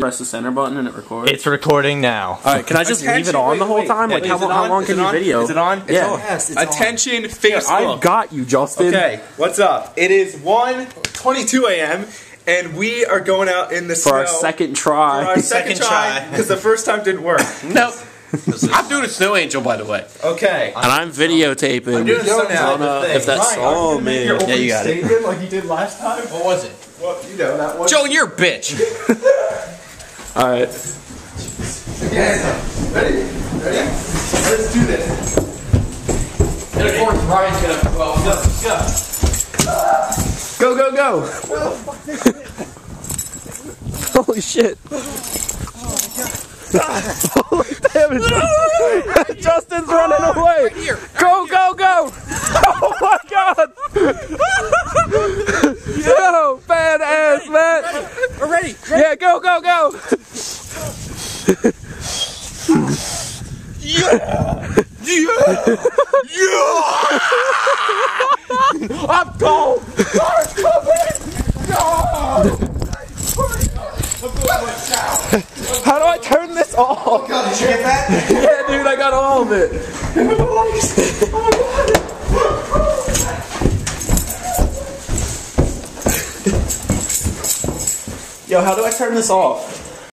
Press the center button and it records. It's recording now. Alright, can I just leave it on the whole time? Like, how long can you video? Is it on? Yeah. Yes, it's Attention, Facebook. I've got you, Justin. Okay, what's up? It is 1:22 a.m. and we are going out in the snow. For our second try. For our second try, because the first time didn't work. Nope. I'm doing a snow angel, by the way. Okay. And I'm videotaping. I'm doing I don't know if that's... Oh, man. Yeah, you got it. Like you did last time? What was it? Well, you know, that one. Joe, you're a bitch. Alright. Okay. Ready? Ready? Let's do this. And of course, Ryan's gonna... Well, go. Go, go, go! Holy shit. Holy damn it. Justin's running away. Right here. Go, go, go! Oh my god! Yo, badass, man! We're ready. Yeah, go, go, go! Yeah! I'm cold! I'm coming! No! How do I turn this off? Oh god, did you get that? Yeah, dude, I got all of it. Yo, how do I turn this off?